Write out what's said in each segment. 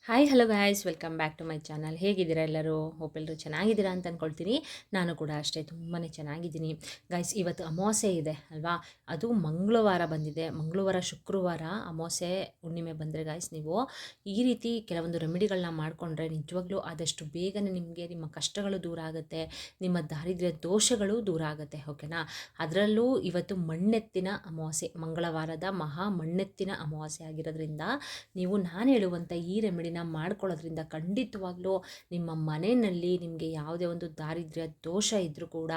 Hi hello guys, welcome back to my channel. ಹೇಗಿದ್ದೀರಾ ಎಲ್ಲರೂ? Hope ಎಲ್ಲರೂ ಚೆನ್ನಾಗಿದ್ದೀರಾ ಅಂತ ಅಂದ್ಕೊಳ್ತೀನಿ. ನಾನು ಕೂಡ ಅಷ್ಟೇ ತುಂಬಾ ಚೆನ್ನಾಗಿದ್ದೀನಿ ಗಾಯ್ಸ್. ಇವತ್ತು ಅಮಾವಾಸ್ಯೆ ಇದೆ ಅಲ್ವಾ? ಅದು ಮಂಗಳವಾರ ಬಂದಿದೆ. ಮಂಗಳವಾರ ಶುಕ್ರವಾರ ಅಮಾವಾಸ್ಯೆ ಹುಣ್ಣಿಮೆ ಬಂದರೆ ಗಾಯ್ಸ್, ನೀವು ಈ ರೀತಿ ಕೆಲವೊಂದು ರೆಮಿಡಿಗಳನ್ನ ಮಾಡಿಕೊಂಡ್ರೆ ನಿಜವಾಗ್ಲೂ ಆದಷ್ಟು ಬೇಗನೆ ನಿಮಗೆ ನಿಮ್ಮ ಕಷ್ಟಗಳು ದೂರ ಆಗುತ್ತೆ, ನಿಮ್ಮ ದಾರಿದ್ರ್ಯ ದೋಷಗಳು ದೂರ ಆಗುತ್ತೆ. ಓಕೆನಾ? ಅದರಲ್ಲೂ ಇವತ್ತು ಮಣ್ಣೆತ್ತಿನ ಅಮಾವಾಸ್ಯೆ, ಮಂಗಳವಾರದ ಮಹಾ ಮಣ್ಣೆತ್ತಿನ ಅಮಾವಾಸ್ಯೆ ಆಗಿರೋದ್ರಿಂದ ನೀವು ನಾನು ಹೇಳುವಂಥ ಈ ರೆಮಿಡಿನ ಮಾಡ್ಕೊಳ್ಳೋದ್ರಿಂದ ಖಂಡಿತವಾಗ್ಲೂ ನಿಮ್ಮ ಮನೆಯಲ್ಲಿ ನಿಮಗೆ ಯಾವುದೇ ಒಂದು ದಾರಿದ್ರ್ಯ ದೋಷ ಇದ್ದರೂ ಕೂಡ,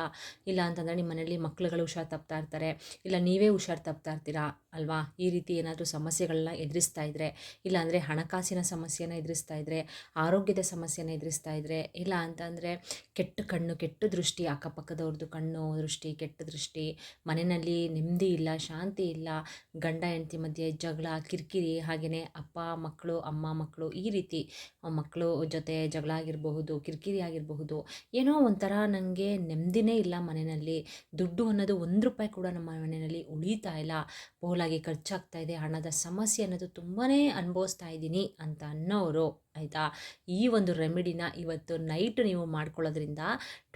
ಇಲ್ಲ ಅಂತಂದರೆ ನಿಮ್ಮ ಮನೆಯಲ್ಲಿ ಮಕ್ಳುಗಳು ಹುಷಾರು ತಪ್ತಾ ಇರ್ತಾರೆ, ಇಲ್ಲ ನೀವೇ ಹುಷಾರು ತಪ್ತಾ ಇರ್ತೀರಾ ಅಲ್ವಾ? ಈ ರೀತಿ ಏನಾದರೂ ಸಮಸ್ಯೆಗಳನ್ನ ಎದುರಿಸ್ತಾ ಇದ್ದರೆ, ಇಲ್ಲ ಅಂದರೆ ಹಣಕಾಸಿನ ಸಮಸ್ಯೆನ ಎದುರಿಸ್ತಾ ಇದ್ದರೆ, ಆರೋಗ್ಯದ ಸಮಸ್ಯೆನ ಎದುರಿಸ್ತಾ ಇದ್ದರೆ, ಇಲ್ಲ ಅಂತಂದರೆ ಕೆಟ್ಟ ಕಣ್ಣು, ಕೆಟ್ಟ ದೃಷ್ಟಿ, ಅಕ್ಕಪಕ್ಕದವ್ರದ್ದು ಕಣ್ಣು ದೃಷ್ಟಿ, ಕೆಟ್ಟ ದೃಷ್ಟಿ, ಮನೆಯಲ್ಲಿ ನೆಮ್ಮದಿ ಇಲ್ಲ, ಶಾಂತಿ ಇಲ್ಲ, ಗಂಡ ಹೆಂಡತಿ ಮಧ್ಯೆ ಜಗಳ, ಕಿರಿಕಿರಿ, ಹಾಗೆಯೇ ಅಪ್ಪ ಮಕ್ಕಳು, ಅಮ್ಮ ಮಕ್ಕಳು, ಈ ರೀತಿ ಮಕ್ಕಳು ಜೊತೆ ಜಗಳ ಆಗಿರಬಹುದು, ಕಿರಿಕಿರಿ ಆಗಿರಬಹುದು, ಏನೋ ಒಂಥರ ನನಗೆ ನೆಮ್ಮದಿನೇ ಇಲ್ಲ ಮನೆಯಲ್ಲಿ, ದುಡ್ಡು ಅನ್ನೋದು ₹1 ಕೂಡ ನಮ್ಮ ಮನೆಯಲ್ಲಿ ಉಳಿತಾ ಇಲ್ಲ, ಪೋಲಾಗಿ ಖರ್ಚಾಗ್ತಾ ಇದೆ, ಹಣದ ಸಮಸ್ಯೆ ಅನ್ನೋದು ತುಂಬಾ ಅನುಭವಿಸ್ತಾ ಇದ್ದೀನಿ ಅಂತ ಅನ್ನೋರು, ಆಯಿತಾ, ಈ ಒಂದು ರೆಮಿಡಿನ ಇವತ್ತು ನೈಟ್ ನೀವು ಮಾಡ್ಕೊಳ್ಳೋದ್ರಿಂದ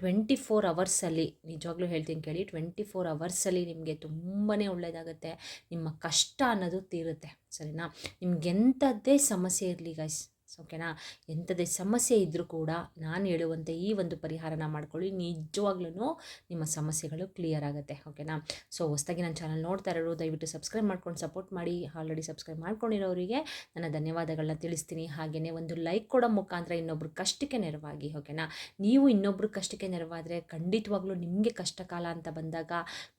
24 ಅವರ್ಸಲ್ಲಿ, ನಿಜವಾಗ್ಲೂ ಹೇಳ್ತೀನಿ ಕೇಳಿ, 24 ಅವರ್ಸಲ್ಲಿ ನಿಮಗೆ ತುಂಬಾ ಒಳ್ಳೆಯದಾಗುತ್ತೆ. ನಿಮ್ಮ ಕಷ್ಟ ಅನ್ನೋದು ತೀರುತ್ತೆ. ಸರಿನಾ? ನಿಮ್ಗೆಂಥದ್ದೇ ಸಮಸ್ಯೆ ಇರಲಿ ಗೈಸ್, ಓಕೆನಾ? ಎಂಥದ್ದೇ ಸಮಸ್ಯೆ ಇದ್ದರೂ ಕೂಡ ನಾನು ಹೇಳುವಂತೆ ಈ ಒಂದು ಪರಿಹಾರನ ಮಾಡ್ಕೊಳ್ಳಿ, ನಿಜವಾಗ್ಲೂ ನಿಮ್ಮ ಸಮಸ್ಯೆಗಳು ಕ್ಲಿಯರ್ ಆಗುತ್ತೆ. ಓಕೆನಾ? ಸೊ ಹೊಸದಾಗಿ ನನ್ನ ಚಾನಲ್ ನೋಡ್ತಾ ಇರೋರು ದಯವಿಟ್ಟು ಸಬ್ಸ್ಕ್ರೈಬ್ ಮಾಡ್ಕೊಂಡು ಸಪೋರ್ಟ್ ಮಾಡಿ. ಆಲ್ರೆಡಿ ಸಬ್ಸ್ಕ್ರೈಬ್ ಮಾಡ್ಕೊಂಡಿರೋರಿಗೆ ನನ್ನ ಧನ್ಯವಾದಗಳನ್ನ ತಿಳಿಸ್ತೀನಿ. ಹಾಗೆಯೇ ಒಂದು ಲೈಕ್ ಕೊಡೋ ಮುಖಾಂತರ ಇನ್ನೊಬ್ರು ಕಷ್ಟಕ್ಕೆ ನೆರವಾಗಿ. ಓಕೆನಾ? ನೀವು ಇನ್ನೊಬ್ರು ಕಷ್ಟಕ್ಕೆ ನೆರವಾದರೆ ಖಂಡಿತವಾಗ್ಲೂ ನಿಮಗೆ ಕಷ್ಟ ಕಾಲ ಅಂತ ಬಂದಾಗ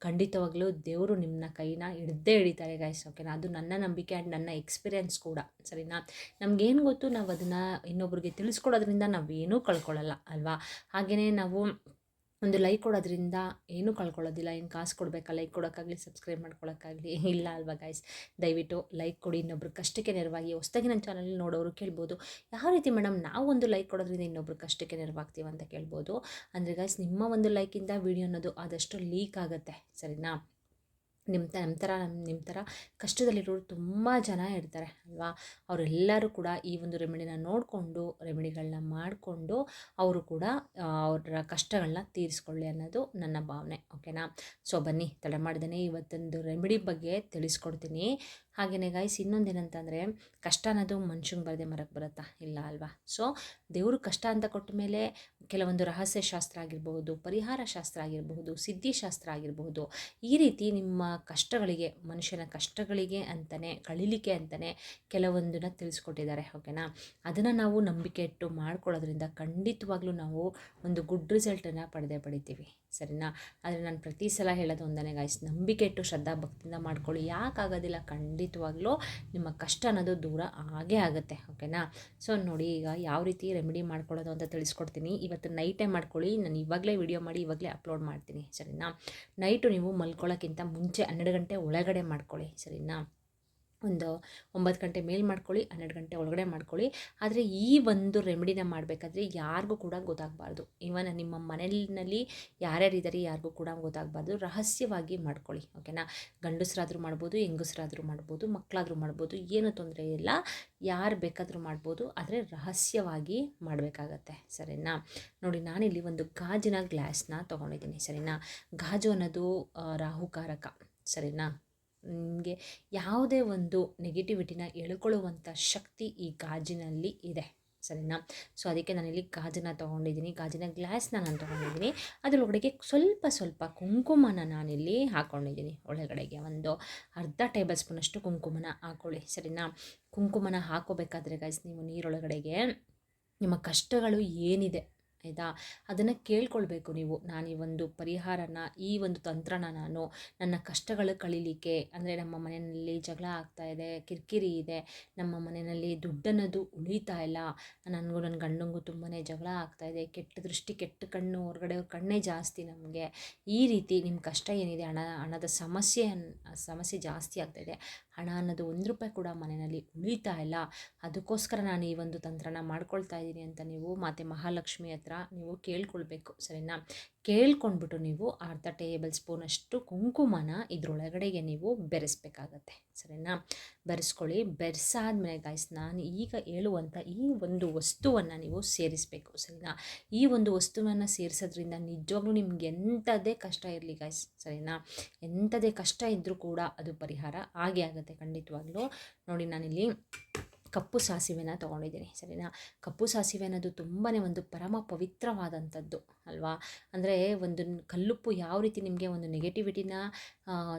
ಖಂಡಿತವಾಗ್ಲೂ ದೇವರು ನಿಮ್ಮನ್ನ ಕೈನ ಹಿಡ್ದೇ ಹಿಡಿತಾರೆ ಗೈಸ್. ಓಕೆನಾ? ಅದು ನನ್ನ ನಂಬಿಕೆ ಆ್ಯಂಡ್ ನನ್ನ ಎಕ್ಸ್ಪೀರಿಯೆನ್ಸ್ ಕೂಡ. ಸರಿನಾ? ನಮಗೇನು ಗೊತ್ತು, ನಾವು ಅದನ್ನು ಇನ್ನೊಬ್ರಿಗೆ ತಿಳಿಸ್ಕೊಡೋದ್ರಿಂದ ನಾವೇನೂ ಕಳ್ಕೊಳ್ಳಲ್ಲ ಅಲ್ವಾ? ಹಾಗೆಯೇ ನಾವು ಒಂದು ಲೈಕ್ ಕೊಡೋದ್ರಿಂದ ಏನೂ ಕಳ್ಕೊಳ್ಳೋದಿಲ್ಲ. ಏನು ಕಾಸು ಕೊಡಬೇಕಾ ಲೈಕ್ ಕೊಡೋಕ್ಕಾಗಲಿ, ಸಬ್ಸ್ಕ್ರೈಬ್ ಮಾಡ್ಕೊಳ್ಳೋಕ್ಕಾಗಲಿ? ಇಲ್ಲ ಅಲ್ವಾ ಗೈಸ್? ದಯವಿಟ್ಟು ಲೈಕ್ ಕೊಡಿ, ಇನ್ನೊಬ್ರು ಕಷ್ಟಕ್ಕೆ ನೆರವಾಗಿ. ಹೊಸದಾಗಿ ನನ್ನ ಚಾನಲ್ ನೋಡೋರು ಕೇಳ್ಬೋದು, ಯಾವ ರೀತಿ ಮೇಡಮ್ ನಾವು ಒಂದು ಲೈಕ್ ಕೊಡೋದ್ರಿಂದ ಇನ್ನೊಬ್ರು ಕಷ್ಟಕ್ಕೆ ನೆರವಾಗ್ತೀವಿ ಅಂತ ಕೇಳ್ಬೋದು. ಅಂದರೆ ಗೈಸ್, ನಿಮ್ಮ ಒಂದು ಲೈಕಿಂದ ವಿಡಿಯೋ ಅನ್ನೋದು ಆದಷ್ಟು ಲೀಕ್ ಆಗುತ್ತೆ. ಸರಿನಾ? ನಿಮ್ಮ ಥರ ಕಷ್ಟದಲ್ಲಿರೋರು ತುಂಬ ಜನ ಇರ್ತಾರೆ ಅಲ್ವಾ? ಅವರೆಲ್ಲರೂ ಕೂಡ ಈ ಒಂದು ರೆಮಿಡಿನ ನೋಡಿಕೊಂಡು, ರೆಮಿಡಿಗಳನ್ನ ಮಾಡಿಕೊಂಡು ಅವರು ಕೂಡ ಅವರ ಕಷ್ಟಗಳನ್ನ ತೀರಿಸ್ಕೊಳ್ಳಿ ಅನ್ನೋದು ನನ್ನ ಭಾವನೆ. ಓಕೆನಾ? ಸೊ ಬನ್ನಿ, ತಡ ಮಾಡ್ದೇ ಇವತ್ತೊಂದು ರೆಮಿಡಿ ಬಗ್ಗೆ ತಿಳಿಸ್ಕೊಡ್ತೀನಿ. ಹಾಗೆಯೇ ಗೈಸ್, ಇನ್ನೊಂದೇನಂತಂದರೆ, ಕಷ್ಟ ಅನ್ನೋದು ಮನುಷ್ಯಂಗೆ ಬರದೆ ಮರಕ್ಕೆ ಬರುತ್ತಾ? ಇಲ್ಲ ಅಲ್ವಾ? ಸೊ ದೇವರು ಕಷ್ಟ ಅಂತ ಕೊಟ್ಟ ಮೇಲೆ ಕೆಲವೊಂದು ರಹಸ್ಯ ಶಾಸ್ತ್ರ ಆಗಿರಬಹುದು, ಪರಿಹಾರ ಶಾಸ್ತ್ರ ಆಗಿರಬಹುದು, ಸಿದ್ಧಿಶಾಸ್ತ್ರ ಆಗಿರಬಹುದು, ಈ ರೀತಿ ನಿಮ್ಮ ಕಷ್ಟಗಳಿಗೆ, ಮನುಷ್ಯನ ಕಷ್ಟಗಳಿಗೆ ಅಂತಲೇ, ಕಳೀಲಿಕ್ಕೆ ಅಂತಲೇ ಕೆಲವೊಂದನ್ನು ತಿಳಿಸ್ಕೊಟ್ಟಿದ್ದಾರೆ. ಓಕೆನಾ? ಅದನ್ನು ನಾವು ನಂಬಿಕೆ ಇಟ್ಟು ಮಾಡ್ಕೊಳ್ಳೋದ್ರಿಂದ ಖಂಡಿತವಾಗ್ಲೂ ನಾವು ಒಂದು ಗುಡ್ ರಿಸಲ್ಟನ್ನು ಪಡಿತೀವಿ. ಸರಿನಾ? ಆದರೆ ನಾನು ಪ್ರತಿ ಸಲ ಹೇಳೋದು ಒಂದನೇ ಗಾಯ್ಸ್, ನಂಬಿಕೆ ಇಟ್ಟು ಶ್ರದ್ಧಾ ಭಕ್ತಿಯಿಂದ ಮಾಡ್ಕೊಳ್ಳಿ. ಯಾಕಾಗೋದಿಲ್ಲ? ಖಂಡಿತವಾಗ್ಲೂ ನಿಮ್ಮ ಕಷ್ಟ ಅನ್ನೋದು ದೂರ ಆಗೇ ಆಗುತ್ತೆ. ಓಕೆನಾ? ಸೊ ನೋಡಿ, ಈಗ ಯಾವ ರೀತಿ ರೆಮಿಡಿ ಮಾಡ್ಕೊಳ್ಳೋದು ಅಂತ ತಿಳಿಸ್ಕೊಡ್ತೀನಿ. ಇವತ್ತು ನೈಟೇ ಮಾಡ್ಕೊಳ್ಳಿ. ನಾನು ಇವಾಗಲೇ ವಿಡಿಯೋ ಮಾಡಿ ಇವಾಗಲೇ ಅಪ್ಲೋಡ್ ಮಾಡ್ತೀನಿ. ಸರಿನಾ? ನೈಟು ನೀವು ಮಲ್ಕೊಳ್ಳೋಕ್ಕಿಂತ ಮುಂಚೆ 12 ಗಂಟೆ ಒಳಗಡೆ ಮಾಡ್ಕೊಳ್ಳಿ. ಸರಿನಾ? ಒಂದು 9 ಗಂಟೆ ಮೇಲೆ ಮಾಡ್ಕೊಳ್ಳಿ, 12 ಗಂಟೆ ಒಳಗಡೆ ಮಾಡ್ಕೊಳ್ಳಿ. ಆದರೆ ಈ ಒಂದು ರೆಮಿಡಿನ ಮಾಡಬೇಕಾದ್ರೆ ಯಾರಿಗೂ ಕೂಡ ಗೊತ್ತಾಗಬಾರ್ದು. ಇವನ್ ನಿಮ್ಮ ಮನೆಯಲ್ಲಿ ಯಾರ್ಯಾರಿದ್ದಾರೆ ಯಾರಿಗೂ ಕೂಡ ಗೊತ್ತಾಗಬಾರ್ದು. ರಹಸ್ಯವಾಗಿ ಮಾಡ್ಕೊಳ್ಳಿ. ಓಕೆನಾ? ಗಂಡಸರಾದರೂ ಮಾಡ್ಬೋದು, ಹೆಂಗಸರಾದರೂ ಮಾಡ್ಬೋದು, ಮಕ್ಕಳಾದರೂ ಮಾಡ್ಬೋದು, ಏನೂ ತೊಂದರೆ ಇಲ್ಲ. ಯಾರು ಬೇಕಾದರೂ ಮಾಡ್ಬೋದು, ಆದರೆ ರಹಸ್ಯವಾಗಿ ಮಾಡಬೇಕಾಗತ್ತೆ. ಸರಿನಾ? ನೋಡಿ, ನಾನಿಲ್ಲಿ ಒಂದು ಗಾಜಿನ ಗ್ಲಾಸ್ನ ತೊಗೊಂಡಿದ್ದೀನಿ. ಸರಿನಾ? ಗಾಜು ಅನ್ನೋದು ರಾಹುಕಾರಕ. ಸರಿನಾ? ನಿಮಗೆ ಯಾವುದೇ ಒಂದು ನೆಗೆಟಿವಿಟಿನ ಎಳ್ಕೊಳ್ಳುವಂಥ ಶಕ್ತಿ ಈ ಗಾಜಿನಲ್ಲಿ ಇದೆ. ಸರಿನಾ? ಸೊ ಅದಕ್ಕೆ ನಾನಿಲ್ಲಿ ಗಾಜನ್ನು ತೊಗೊಂಡಿದ್ದೀನಿ, ಗಾಜಿನ ಗ್ಲಾಸ್ನ ನಾನು ತೊಗೊಂಡಿದ್ದೀನಿ. ಅದರೊಳಗಡೆಗೆ ಸ್ವಲ್ಪ ಕುಂಕುಮನ ನಾನಿಲ್ಲಿ ಹಾಕ್ಕೊಂಡಿದ್ದೀನಿ. ಒಳಗಡೆಗೆ ಒಂದು ಅರ್ಧ ಟೇಬಲ್ ಸ್ಪೂನಷ್ಟು ಕುಂಕುಮನ ಹಾಕ್ಕೊಳ್ಳಿ. ಸರಿನಾ? ಕುಂಕುಮನ ಹಾಕೋಬೇಕಾದ್ರೆ ಗೈಸ್, ನೀವು ನೀರೊಳಗಡೆಗೆ ನಿಮ್ಮ ಕಷ್ಟಗಳು ಏನಿದೆ, ಆಯಿತಾ, ಅದನ್ನು ಕೇಳ್ಕೊಳ್ಬೇಕು ನೀವು. ನಾನು ಈ ಒಂದು ಪರಿಹಾರನ, ಈ ಒಂದು ತಂತ್ರನ ನಾನು ನನ್ನ ಕಷ್ಟಗಳು ಕಳೀಲಿಕ್ಕೆ, ಅಂದರೆ ನಮ್ಮ ಮನೆಯಲ್ಲಿ ಜಗಳ ಆಗ್ತಾಯಿದೆ, ಕಿರಿಕಿರಿ ಇದೆ, ನಮ್ಮ ಮನೆಯಲ್ಲಿ ದುಡ್ಡನ್ನೋದು ಉಳಿತಾ ಇಲ್ಲ, ನನಗೂ ನನ್ನ ಗಂಡಂಗೂ ತುಂಬಾ ಜಗಳ ಆಗ್ತಾಯಿದೆ, ಕೆಟ್ಟ ದೃಷ್ಟಿ, ಕೆಟ್ಟ ಕಣ್ಣು, ಹೊರಗಡೆ ಕಣ್ಣೇ ಜಾಸ್ತಿ ನಮಗೆ, ಈ ರೀತಿ ನಿಮ್ಮ ಕಷ್ಟ ಏನಿದೆ, ಹಣದ ಸಮಸ್ಯೆ ಜಾಸ್ತಿ ಆಗ್ತಾಯಿದೆ, ಹಣ ಅನ್ನೋದು ₹1 ಕೂಡ ಮನೆಯಲ್ಲಿ ಉಳಿತಾ ಇಲ್ಲ, ಅದಕ್ಕೋಸ್ಕರ ನಾನು ಈ ಒಂದು ತಂತ್ರನ ಮಾಡ್ಕೊಳ್ತಾ ಇದ್ದೀನಿ ಅಂತ ನೀವು ಮಾತೆ ಮಹಾಲಕ್ಷ್ಮಿ ಹತ್ರ ನೀವು ಕೇಳ್ಕೊಳ್ಬೇಕು. ಸರಿನಾ? ಕೇಳ್ಕೊಂಡ್ಬಿಟ್ಟು ನೀವು ಅರ್ಧ ಟೇಬಲ್ ಸ್ಪೂನಷ್ಟು ಕುಂಕುಮನ ಇದ್ರೊಳಗಡೆಗೆ ನೀವು ಬೆರೆಸ್ಬೇಕಾಗತ್ತೆ, ಸರಿನಾ? ಬೆರೆಸ್ಕೊಳ್ಳಿ. ಬೆರೆಸಾದ್ಮೇಲೆ ಗಾಯ್ಸ್, ನಾನು ಈಗ ಹೇಳುವಂಥ ಈ ಒಂದು ವಸ್ತುವನ್ನು ನೀವು ಸೇರಿಸಬೇಕು, ಸರಿನಾ? ಈ ಒಂದು ವಸ್ತುವನ್ನು ಸೇರಿಸೋದ್ರಿಂದ ನಿಜವಾಗ್ಲೂ ನಿಮ್ಗೆ ಎಂಥದೇ ಕಷ್ಟ ಇರಲಿ ಗಾಯ್ಸ್, ಸರಿನಾ? ಎಂಥದೇ ಕಷ್ಟ ಇದ್ದರೂ ಕೂಡ ಅದು ಪರಿಹಾರ ಆಗೇ ಆಗುತ್ತೆ ಖಂಡಿತವಾಗ್ಲೂ. ನೋಡಿ, ನಾನಿಲ್ಲಿ ಕಪ್ಪು ಸಾಸಿವೆನ ತೊಗೊಂಡಿದ್ದೀನಿ, ಸರಿನಾ? ಕಪ್ಪು ಸಾಸಿವೆ ಅನ್ನೋದು ತುಂಬಾ ಒಂದು ಪರಮ ಪವಿತ್ರವಾದಂಥದ್ದು ಅಲ್ವಾ? ಅಂದರೆ ಒಂದು ಕಲ್ಲುಪ್ಪು ಯಾವ ರೀತಿ ನಿಮಗೆ ಒಂದು ನೆಗೆಟಿವಿಟಿನ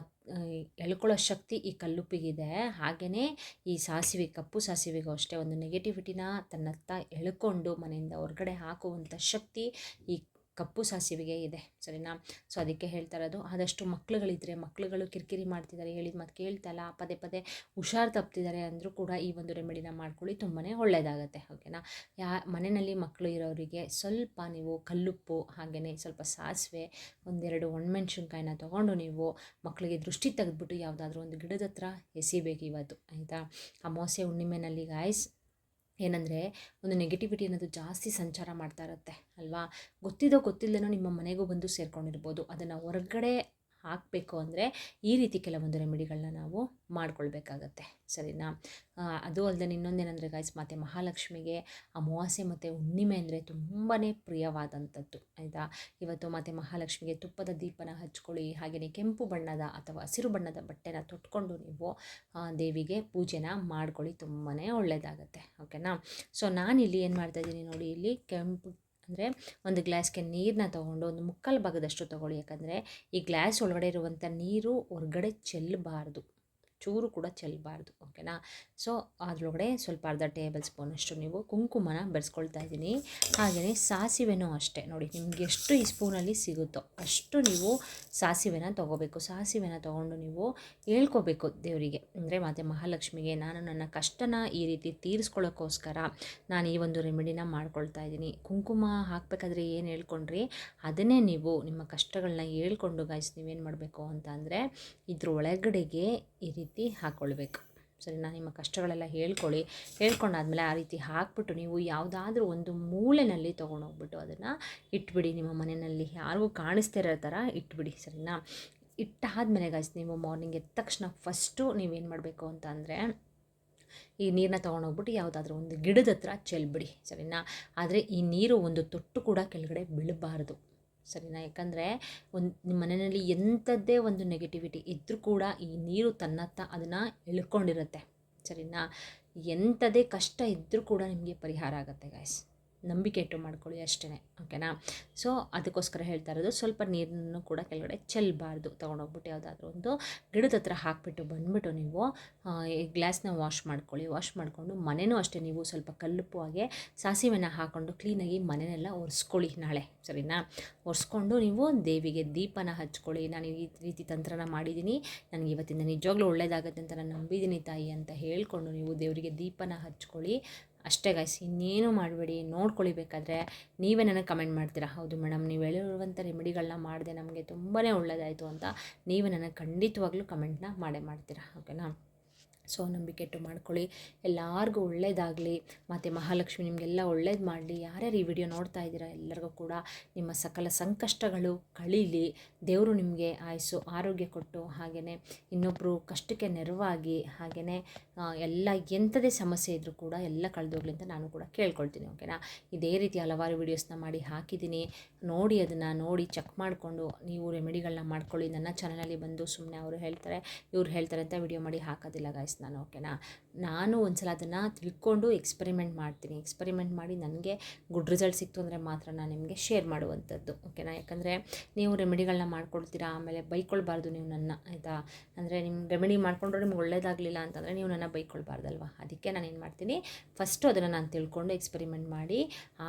ಎಳ್ಕೊಳ್ಳೋ ಶಕ್ತಿ ಈ ಕಲ್ಲುಪ್ಪಿಗಿದೆ, ಹಾಗೆಯೇ ಈ ಸಾಸಿವೆ, ಕಪ್ಪು ಸಾಸಿವೆಗೂ ಅಷ್ಟೇ ಒಂದು ನೆಗೆಟಿವಿಟಿನ ತನ್ನತ್ತ ಎಳ್ಕೊಂಡು ಮನೆಯಿಂದ ಹೊರಗಡೆ ಹಾಕುವಂಥ ಶಕ್ತಿ ಈ ಕಪ್ಪು ಸಾಸಿವೆಗೆ ಇದೆ, ಸರಿನಾ? ಸೊ ಅದಕ್ಕೆ ಹೇಳ್ತಾ ಇರೋದು, ಆದಷ್ಟು ಮಕ್ಕಳುಗಳು ಕಿರಿಕಿರಿ ಮಾಡ್ತಿದ್ದಾರೆ, ಹೇಳಿದ ಮಾತು ಕೇಳ್ತಲ್ಲ, ಪದೇ ಪದೇ ಹುಷಾರು ತಪ್ತಿದ್ದಾರೆ ಅಂದರೂ ಕೂಡ ಈ ಒಂದು ರೆಮಿಡಿನ ಮಾಡ್ಕೊಳ್ಳಿ, ತುಂಬಾ ಒಳ್ಳೆಯದಾಗತ್ತೆ, ಓಕೆನಾ? ಮನೆಯಲ್ಲಿ ಮಕ್ಕಳು ಇರೋರಿಗೆ ಸ್ವಲ್ಪ ನೀವು ಕಲ್ಲುಪ್ಪು, ಹಾಗೆಯೇ ಸ್ವಲ್ಪ ಸಾಸಿವೆ, ಒಂದೆರಡು ಒಣಮೆಣ್ಸಿನ್ಕಾಯಿನ ತೊಗೊಂಡು ನೀವು ಮಕ್ಕಳಿಗೆ ದೃಷ್ಟಿ ತೆಗೆದ್ಬಿಟ್ಟು ಯಾವುದಾದ್ರೂ ಒಂದು ಗಿಡದ ಹತ್ರ ಎಸಿಬೇಕು ಇವತ್ತು, ಆಯಿತಾ? ಅಮಾವಾಸ್ಯೆ ಹುಣ್ಣಿಮೆನಲ್ಲಿ ಗಾಯ್ಸ್ ಏನಂದರೆ ಒಂದು ನೆಗೆಟಿವಿಟಿ ಅನ್ನೋದು ಜಾಸ್ತಿ ಸಂಚಾರ ಮಾಡ್ತಾ ಇರುತ್ತೆ ಅಲ್ವಾ? ಗೊತ್ತಿಲ್ಲದೇನೋ ನಿಮ್ಮ ಮನೆಗೂ ಬಂದು ಸೇರ್ಕೊಂಡಿರ್ಬೋದು. ಅದನ್ನು ಹೊರಗಡೆ ಹಾಕಬೇಕು ಅಂದರೆ ಈ ರೀತಿ ಕೆಲವೊಂದು ರೆಮಿಡಿಗಳನ್ನ ನಾವು ಮಾಡ್ಕೊಳ್ಬೇಕಾಗತ್ತೆ, ಸರಿನಾ? ಅದು ಅಲ್ಲದೆ ಇನ್ನೊಂದೇನೆಂದರೆ ಗಾಯ್ಸ್, ಮತ್ತು ಮಹಾಲಕ್ಷ್ಮಿಗೆ ಅಮಾವಾಸ್ಯೆ ಮತ್ತು ಹುಣ್ಣಿಮೆ ಅಂದರೆ ತುಂಬಾ ಪ್ರಿಯವಾದಂಥದ್ದು, ಆಯಿತಾ? ಇವತ್ತು ಮತ್ತು ಮಹಾಲಕ್ಷ್ಮಿಗೆ ತುಪ್ಪದ ದೀಪನ ಹಚ್ಕೊಳ್ಳಿ, ಹಾಗೆಯೇ ಕೆಂಪು ಬಣ್ಣದ ಅಥವಾ ಹಸಿರು ಬಣ್ಣದ ಬಟ್ಟೆನ ತೊಟ್ಕೊಂಡು ನೀವು ದೇವಿಗೆ ಪೂಜೆನ ಮಾಡ್ಕೊಳ್ಳಿ, ತುಂಬಾ ಒಳ್ಳೆಯದಾಗತ್ತೆ, ಓಕೆನಾ? ಸೊ ನಾನಿಲ್ಲಿ ಏನು ಮಾಡ್ತಾಯಿದ್ದೀನಿ ನೋಡಿ, ಇಲ್ಲಿ ಕೆಂಪು ಅಂದರೆ ಒಂದು ಗ್ಲಾಸ್ಗೆ ನೀರನ್ನ ತೊಗೊಂಡು ಒಂದು ಮುಕ್ಕಾಲು ಭಾಗದಷ್ಟು ತೊಗೊಳ್ಳಿ, ಯಾಕಂದರೆ ಈ ಗ್ಲಾಸ್ ಒಳಗಡೆ ಇರುವಂಥ ನೀರು ಹೊರಗಡೆ ಚೆಲ್ಲಬಾರ್ದು, ಚೂರು ಕೂಡ ಚೆಲ್ಲಬಾರ್ದು, ಓಕೆನಾ? ಸೊ ಅದರೊಳಗಡೆ ಸ್ವಲ್ಪ ಅರ್ಧ ಟೇಬಲ್ ಸ್ಪೂನಷ್ಟು ನೀವು ಕುಂಕುಮನ ಬೆರೆಸ್ಕೊಳ್ತಾ ಇದ್ದೀನಿ. ಹಾಗೆಯೇ ಸಾಸಿವೆನೂ ಅಷ್ಟೇ, ನೋಡಿ ನಿಮ್ಗೆ ಎಷ್ಟು ಈ ಸ್ಪೂನಲ್ಲಿ ಸಿಗುತ್ತೋ ಅಷ್ಟು ನೀವು ಸಾಸಿವೆನ ತೊಗೋಬೇಕು. ಸಾಸಿವೆನ ತೊಗೊಂಡು ನೀವು ಹೇಳ್ಕೋಬೇಕು ದೇವರಿಗೆ, ಅಂದರೆ ಮತ್ತು ಮಹಾಲಕ್ಷ್ಮಿಗೆ, ನಾನು ನನ್ನ ಕಷ್ಟನ ಈ ರೀತಿ ತೀರಿಸ್ಕೊಳ್ಳೋಕ್ಕೋಸ್ಕರ ನಾನು ಈ ಒಂದು ರೆಮಿಡಿನ ಮಾಡ್ಕೊಳ್ತಾ ಇದ್ದೀನಿ. ಕುಂಕುಮ ಹಾಕಬೇಕಾದ್ರೆ ಏನು ಹೇಳ್ಕೊಂಡ್ರಿ ಅದನ್ನೇ ನೀವು ನಿಮ್ಮ ಕಷ್ಟಗಳನ್ನ ಹೇಳ್ಕೊಂಡು ಗಾಯ್ಸ್ ನೀವೇನು ಮಾಡಬೇಕು ಅಂತ ಅಂದರೆ ಇದ್ರ ಒಳಗಡೆಗೆ ಈ ರೀತಿ ಹಾಕ್ಕೊಳ್ಬೇಕು, ಸರಿನಾ? ನಿಮ್ಮ ಕಷ್ಟಗಳೆಲ್ಲ ಹೇಳ್ಕೊಂಡಾದ್ಮೇಲೆ ಆ ರೀತಿ ಹಾಕ್ಬಿಟ್ಟು ನೀವು ಯಾವುದಾದ್ರೂ ಒಂದು ಮೂಲೆಯಲ್ಲಿ ತೊಗೊಂಡೋಗ್ಬಿಟ್ಟು ಅದನ್ನು ಇಟ್ಬಿಡಿ, ನಿಮ್ಮ ಮನೆಯಲ್ಲಿ ಯಾರಿಗೂ ಕಾಣಿಸ್ತಿರೋ ಥರ ಇಟ್ಬಿಡಿ, ಸರಿನಾ? ಇಟ್ಟಾದಮೇಲೆ ಗಾಯ್ಸ್ ನೀವು ಮಾರ್ನಿಂಗ್ ಎದ್ದ ತಕ್ಷಣ ಫಸ್ಟು ನೀವೇನು ಮಾಡಬೇಕು ಅಂತ ಅಂದರೆ ಈ ನೀರನ್ನ ತೊಗೊಂಡೋಗ್ಬಿಟ್ಟು ಯಾವುದಾದ್ರೂ ಒಂದು ಗಿಡದ ಹತ್ರ ಚೆಲ್ಬಿಡಿ, ಸರಿನಾ? ಆದರೆ ಈ ನೀರು ಒಂದು ತೊಟ್ಟು ಕೂಡ ಕೆಳಗಡೆ ಬೀಳಬಾರ್ದು, ಸರಿನಾ? ಯಾಕಂದರೆ ನಿಮ್ಮ ಮನೆಯಲ್ಲಿ ಎಂಥದ್ದೇ ಒಂದು ನೆಗೆಟಿವಿಟಿ ಇದ್ದರೂ ಕೂಡ ಈ ನೀರು ತನ್ನತ್ತ ಅದನ್ನು ಎಳ್ಕೊಂಡಿರುತ್ತೆ, ಸರಿನಾ? ಎಂಥದೇ ಕಷ್ಟ ಇದ್ದರೂ ಕೂಡ ನಿಮಗೆ ಪರಿಹಾರ ಆಗುತ್ತೆ ಗಾಯ್ಸ್, ನಂಬಿಕೆ ಇಟ್ಟು ಮಾಡ್ಕೊಳ್ಳಿ ಅಷ್ಟೇ, ಓಕೆನಾ? ಸೊ ಅದಕ್ಕೋಸ್ಕರ ಹೇಳ್ತಾ ಇರೋದು, ಸ್ವಲ್ಪ ನೀರನ್ನು ಕೂಡ ಕೆಳಗಡೆ ಚೆಲ್ಲಬಾರ್ದು, ತೊಗೊಂಡೋಗ್ಬಿಟ್ಟು ಯಾವುದಾದ್ರೂ ಒಂದು ಗಿಡದ ಹತ್ರ ಹಾಕಿಬಿಟ್ಟು ಬಂದುಬಿಟ್ಟು ನೀವು ಈ ಗ್ಲಾಸ್ನ ವಾಶ್ ಮಾಡಿಕೊಂಡು ಮನೆಯೂ ಅಷ್ಟೇ ನೀವು ಸ್ವಲ್ಪ ಕಲ್ಲುಪ್ಪು ಹಾಗೆ ಸಾಸಿವೆನ ಹಾಕ್ಕೊಂಡು ಕ್ಲೀನಾಗಿ ಮನೆಯೆಲ್ಲ ಒರೆಸ್ಕೊಳ್ಳಿ ನಾಳೆ, ಸರಿನಾ? ಒರೆಸ್ಕೊಂಡು ನೀವು ದೇವಿಗೆ ದೀಪನ ಹಚ್ಕೊಳ್ಳಿ. ನಾನು ಈ ರೀತಿ ತಂತ್ರನ ಮಾಡಿದ್ದೀನಿ, ನನಗೆ ಇವತ್ತಿಂದ ನಿಜವಾಗ್ಲೂ ಒಳ್ಳೆಯದಾಗುತ್ತೆ ಅಂತ ನಾನು ನಂಬಿದ್ದೀನಿ ತಾಯಿ ಅಂತ ಹೇಳ್ಕೊಂಡು ನೀವು ದೇವರಿಗೆ ದೀಪನ ಹಚ್ಕೊಳ್ಳಿ ಅಷ್ಟೇ ಗಾಯ್ಸ್. ಇನ್ನೇನು ಮಾಡಬೇಡಿ, ನೋಡ್ಕೊಳ್ಳಿ. ಬೇಕಾದರೆ ನೀವೇ ನನಗೆ ಕಮೆಂಟ್ ಮಾಡ್ತೀರಾ, ಹೌದು ಮೇಡಮ್ ನೀವು ಹೇಳಿರುವಂಥ ರೆಮಿಡಿಗಳನ್ನ ಮಾಡಿದೆ ನಮಗೆ ತುಂಬಾ ಒಳ್ಳೆಯದಾಯಿತು ಅಂತ ನೀವೇ ನನಗೆ ಖಂಡಿತವಾಗ್ಲೂ ಕಮೆಂಟ್ನ ಮಾಡೇ ಮಾಡ್ತೀರಾ, ಓಕೆನಾ? ಸೊ ನಂಬಿಕೆ ಇಟ್ಟು ಮಾಡ್ಕೊಳ್ಳಿ, ಎಲ್ಲರಿಗೂ ಒಳ್ಳೆಯದಾಗಲಿ, ಮತ್ತು ಮಹಾಲಕ್ಷ್ಮಿ ನಿಮಗೆಲ್ಲ ಒಳ್ಳೇದು ಮಾಡಲಿ. ಯಾರ್ಯಾರು ಈ ವಿಡಿಯೋ ನೋಡ್ತಾ ಇದ್ದೀರಾ ಎಲ್ಲರಿಗೂ ಕೂಡ ನಿಮ್ಮ ಸಕಲ ಸಂಕಷ್ಟಗಳು ಕಳೀಲಿ, ದೇವರು ನಿಮಗೆ ಆಯುಸ್ಸು ಆರೋಗ್ಯ ಕೊಟ್ಟು, ಹಾಗೆಯೇ ಇನ್ನೊಬ್ಬರು ಕಷ್ಟಕ್ಕೆ ನೆರವಾಗಿ, ಹಾಗೆಯೇ ಎಲ್ಲ ಎಂಥದೇ ಸಮಸ್ಯೆ ಇದ್ದರೂ ಕೂಡ ಎಲ್ಲ ಕಳೆದೋಗ್ಲಿ ಅಂತ ನಾನು ಕೂಡ ಕೇಳ್ಕೊಳ್ತೀನಿ, ಓಕೆನಾ? ಇದೇ ರೀತಿ ಹಲವಾರು ವೀಡಿಯೋಸ್ನ ಮಾಡಿ ಹಾಕಿದ್ದೀನಿ, ನೋಡಿ ಅದನ್ನು ನೋಡಿ ಚೆಕ್ ಮಾಡಿಕೊಂಡು ನೀವು ರೆಮಿಡಿಗಳನ್ನ ಮಾಡ್ಕೊಳ್ಳಿ. ನನ್ನ ಚಾನಲಲ್ಲಿ ಬಂದು ಸುಮ್ಮನೆ ಇವ್ರು ಹೇಳ್ತಾರೆ ಅಂತ ವಿಡಿಯೋ ಮಾಡಿ ಹಾಕೋದಿಲ್ಲ ಗಾಯ್ಸ್ ನಾನು, ಓಕೆನಾ? ನಾನು ಒಂದ್ಸಲ ಅದನ್ನು ತಿಳ್ಕೊಂಡು ಎಕ್ಸ್ಪೆರಿಮೆಂಟ್ ಮಾಡಿ ನನಗೆ ಗುಡ್ ರಿಸಲ್ಟ್ ಸಿಕ್ತು ಅಂದರೆ ಮಾತ್ರ ನಾನು ನಿಮಗೆ ಶೇರ್ ಮಾಡುವಂಥದ್ದು, ಓಕೆನಾ? ಯಾಕಂದರೆ ನೀವು ರೆಮಿಡಿಗಳನ್ನ ಮಾಡ್ಕೊಳ್ತೀರಾ, ಆಮೇಲೆ ಬೈಕೊಳ್ಬಾರ್ದು ನೀವು ನನ್ನ, ಆಯಿತಾ? ಅಂದರೆ ನಿಮ್ಮ ರೆಮಿಡಿ ಮಾಡ್ಕೊಂಡ್ರೆ ನಿಮ್ಗೆ ಒಳ್ಳೇದಾಗಲಿಲ್ಲ ಅಂತಂದರೆ ನೀವು ನನ್ನ ಬೈಕೊಳ್ಬಾರ್ದಲ್ವ. ಅದಕ್ಕೆ ನಾನು ಏನು ಮಾಡ್ತೀನಿ, ಫಸ್ಟು ಅದನ್ನು ನಾನು ತಿಳ್ಕೊಂಡು ಎಕ್ಸ್ಪೆರಿಮೆಂಟ್ ಮಾಡಿ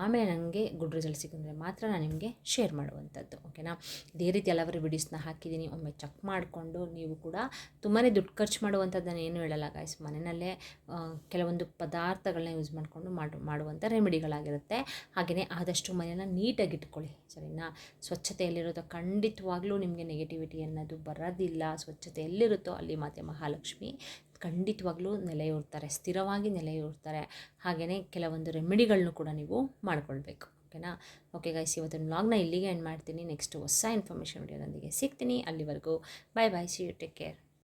ಆಮೇಲೆ ನನಗೆ ಗುಡ್ ರಿಸಲ್ಟ್ ಸಿಕ್ಕಿದ್ರೆ ಮಾತ್ರ ನಾನು ನಿಮಗೆ ಶೇರ್ ಮಾಡುವಂಥದ್ದು, ಓಕೆನಾ? ಇದೇ ರೀತಿ ಹಲವಾರು ವಿಡಿಯೋಸ್ನ ಹಾಕಿದ್ದೀನಿ, ಒಮ್ಮೆ ಚೆಕ್ ಮಾಡಿಕೊಂಡು ನೀವು ಕೂಡ ತುಂಬಾ ದುಡ್ಡು ಖರ್ಚು ಮಾಡುವಂಥದ್ದನ್ನು ಏನು ಹೇಳಲ್ಲ ಗಾಯ್ಸ್, ಮನೆಯಲ್ಲೇ ಕೆಲವೊಂದು ಪದಾರ್ಥಗಳನ್ನ ಯೂಸ್ ಮಾಡಿಕೊಂಡು ಮಾಡುವಂಥ ರೆಮಿಡಿಗಳಾಗಿರುತ್ತೆ. ಹಾಗೆಯೇ ಆದಷ್ಟು ಮನೆಯನ್ನು ನೀಟಾಗಿ ಇಟ್ಕೊಳ್ಳಿ, ಸರಿನಾ? ಸ್ವಚ್ಛತೆಯಲ್ಲಿರೋದು ಖಂಡಿತವಾಗ್ಲೂ ನಿಮಗೆ ನೆಗೆಟಿವಿಟಿ ಅನ್ನೋದು ಬರೋದಿಲ್ಲ. ಸ್ವಚ್ಛತೆ ಎಲ್ಲಿರುತ್ತೋ ಅಲ್ಲಿ ಮಾತೆ ಮಹಾಲಕ್ಷ್ಮಿ ಖಂಡಿತವಾಗ್ಲೂ ಸ್ಥಿರವಾಗಿ ನೆಲೆಯೂರ್ತಾರೆ. ಹಾಗೆಯೇ ಕೆಲವೊಂದು ರೆಮಿಡಿಗಳನ್ನೂ ಕೂಡ ನೀವು ಮಾಡ್ಕೊಳ್ಬೇಕು. ಓಕೆನಾ? ಓಕೆ ಗೈಸ್, ಇವತ್ತಿನ ವ್ಲಾಗ್ನ ಇಲ್ಲಿಗೆ ಎಂಡ್ ಮಾಡ್ತೀನಿ. ನೆಕ್ಸ್ಟ್ ಹೊಸ ಇನ್ಫಾರ್ಮೇಷನ್ ವಿಡಿಯೋದೊಂದಿಗೆ ಸಿಗ್ತೀನಿ. ಅಲ್ಲಿವರೆಗೂ ಬಾಯ್ ಬಾಯ್, ಸಿ ಯು, ಟೇಕ್ ಕೇರ್.